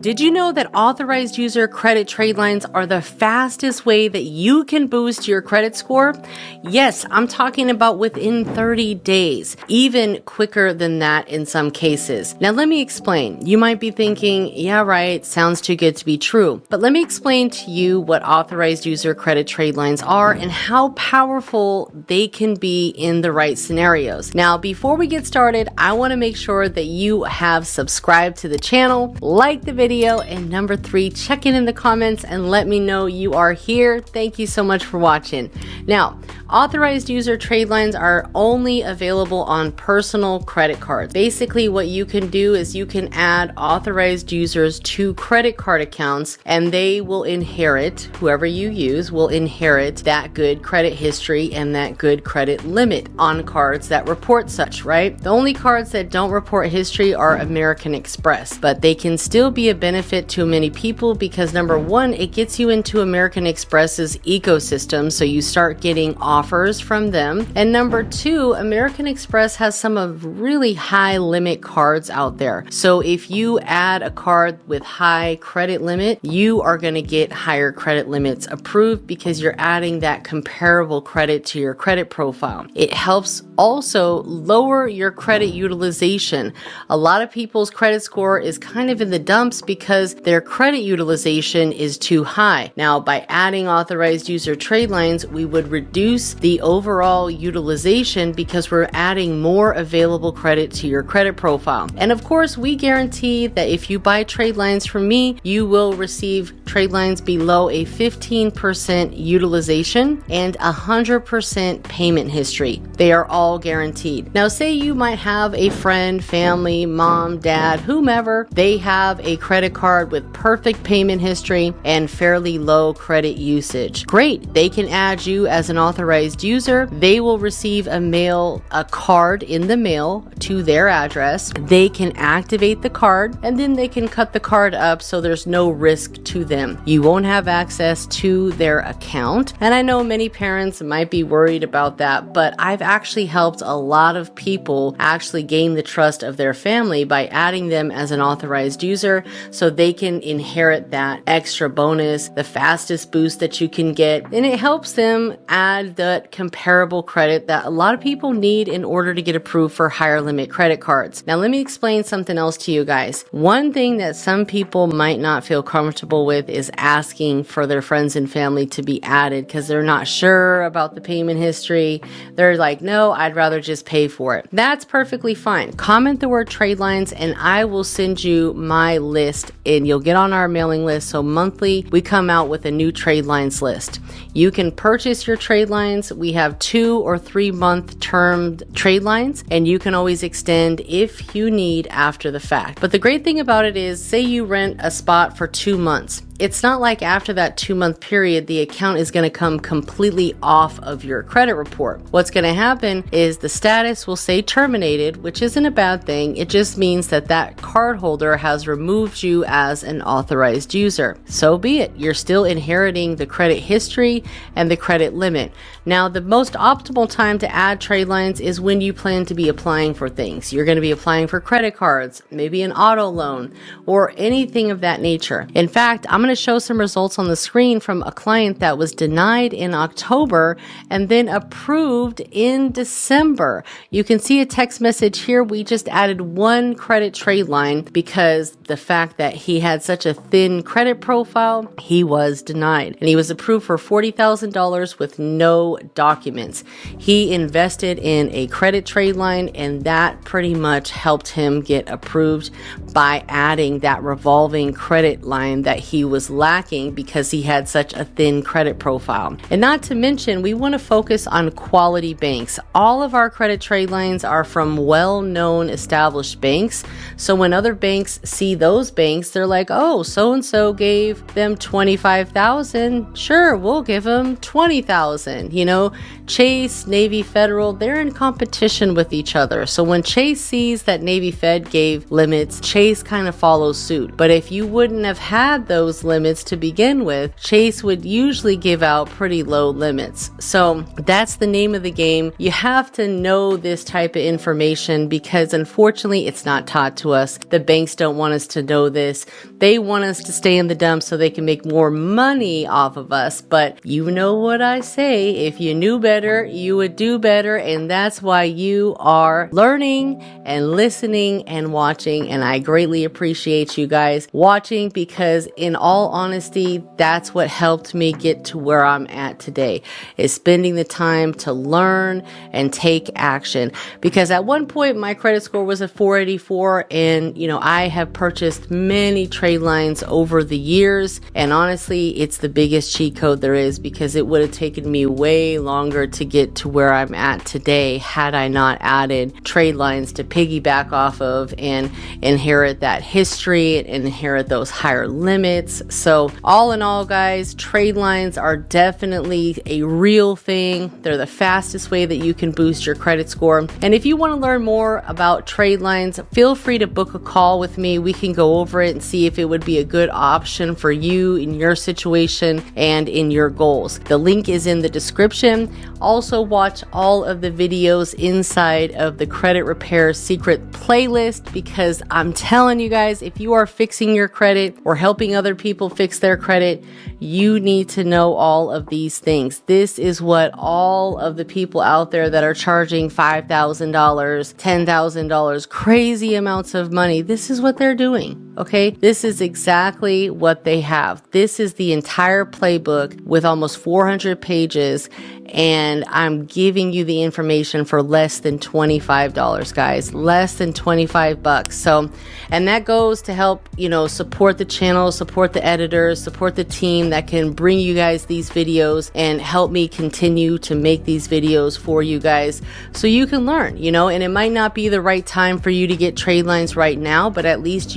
Did you know that authorized user credit trade lines are the fastest way that you can boost your credit score? Yes, I'm talking about within 30 days, even quicker than that in some cases. Now let me explain. You might be thinking, yeah, right, sounds too good to be true. But let me explain to you what authorized user credit trade lines are and how powerful they can be in the right scenarios. Now, before we get started, I want to make sure that you have subscribed to the channel, like the video, and number 3, check in the comments and let me know you are here. Thank you so much for watching. Now, authorized user trade lines are only available on personal credit cards. Basically, what you can do is you can add authorized users to credit card accounts and they will inherit, whoever you use will inherit that good credit history and that good credit limit on cards that report such, right? The only cards that don't report history are American Express, but they can still be a benefit to many people because number 1, it gets you into American Express's ecosystem, so you start getting offers from them. And number 2, American Express has some of really high limit cards out there. So if you add a card with high credit limit, you are going to get higher credit limits approved because you're adding that comparable credit to your credit profile. It helps also lower your credit utilization. A lot of people's credit score is kind of in the dumps because their credit utilization is too high. Now, by adding authorized user trade lines, we would reduce the overall utilization because we're adding more available credit to your credit profile. And of course, we guarantee that if you buy trade lines from me, you will receive trade lines below a 15% utilization and 100% payment history. They are all guaranteed. Now, say you might have a friend, family, mom, dad, whomever, they have a credit card with perfect payment history and fairly low credit usage. Great, they can add you as an authorized user. They will receive a card in the mail to their address. They can activate the card and then they can cut the card up so there's no risk to them. You won't have access to their account. And I know many parents might be worried about that, but I've actually helped a lot of people actually gain the trust of their family by adding them as an authorized user so they can inherit that extra bonus, the fastest boost that you can get, and it helps them add that comparable credit that a lot of people need in order to get approved for higher limit credit cards. Now let me explain something else to you guys. One thing that some people might not feel comfortable with is asking for their friends and family to be added because they're not sure about the payment history. They're like, no, I'd rather just pay for it. That's perfectly fine. Comment the word trade lines and I will send you my list and you'll get on our mailing list. So monthly we come out with a new trade lines list. You can purchase your trade lines. We have 2 or 3 month termed trade lines and you can always extend if you need after the fact. But the great thing about it is, say you rent a spot for 2 months. It's not like after that 2-month period, the account is going to come completely off of your credit report. What's going to happen is the status will say terminated, which isn't a bad thing. It just means that that cardholder has removed you as an authorized user. So be it. You're still inheriting the credit history and the credit limit. Now, the most optimal time to add trade lines is when you plan to be applying for things. You're going to be applying for credit cards, maybe an auto loan, or anything of that nature. In fact, I'm going to show some results on the screen from a client that was denied in October and then approved in December. You can see a text message here. We just added 1 credit trade line because the fact that he had such a thin credit profile, he was denied. And he was approved for $40,000 with no documents. He invested in a credit trade line and that pretty much helped him get approved by adding that revolving credit line that he was lacking because he had such a thin credit profile. And not to mention, we want to focus on quality banks. All of our credit trade lines are from well-known established banks. So when other banks see those banks, they're like, oh, so-and-so gave them $25,000. Sure, we'll give them $20,000. You know, Chase, Navy Federal, they're in competition with each other. So when Chase sees that Navy Fed gave limits, Chase kind of follows suit. But if you wouldn't have had those limits to begin with, Chase would usually give out pretty low limits. So that's the name of the game. You have to know this type of information because unfortunately it's not taught to us. The banks don't want us to know this. They want us to stay in the dumps so they can make more money off of us. But you know what I say, if you knew better, you would do better. And that's why you are learning and listening and watching. And I greatly appreciate you guys watching because in all honesty, that's what helped me get to where I'm at today, is spending the time to learn and take action. Because at one point my credit score was a 484 and I have purchased many trade lines over the years, and honestly it's the biggest cheat code there is because it would have taken me way longer to get to where I'm at today had I not added trade lines to piggyback off of and inherit that history and inherit those higher limits. So all in all, guys, trade lines are definitely a real thing. They're the fastest way that you can boost your credit score. And if you want to learn more about trade lines, feel free to book a call with me. We can go over it and see if it would be a good option for you in your situation and in your goals. The link is in the description. Also watch all of the videos inside of the Credit Repair Secret playlist because I'm telling you guys, if you are fixing your credit or helping other people fix their credit, you need to know all of these things. This is what all of the people out there that are charging $5,000, $10,000, crazy amounts of money, this is what they're doing. Okay, this is exactly what they have. This is the entire playbook with almost 400 pages, and I'm giving you the information for less than $25, guys, less than 25 bucks. So, and that goes to help, support the channel, support the editors, support the team that can bring you guys these videos and help me continue to make these videos for you guys so you can learn, and it might not be the right time for you to get trade lines right now, but at least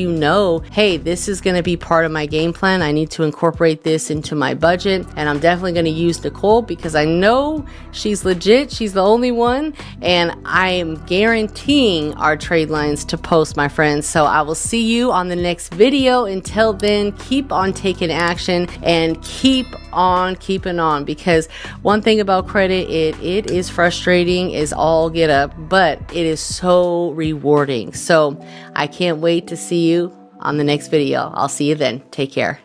hey, this is going to be part of my game plan. I need to incorporate this into my budget, and I'm definitely going to use Nicole because I know she's legit. She's the only one, and I am guaranteeing our trade lines to post, my friends. So I will see you on the next video. Until then, keep on taking action and keep on keeping on, because one thing about credit, it is frustrating is all get up, but it is so rewarding. So I can't wait to see you on the next video. I'll see you then. Take care.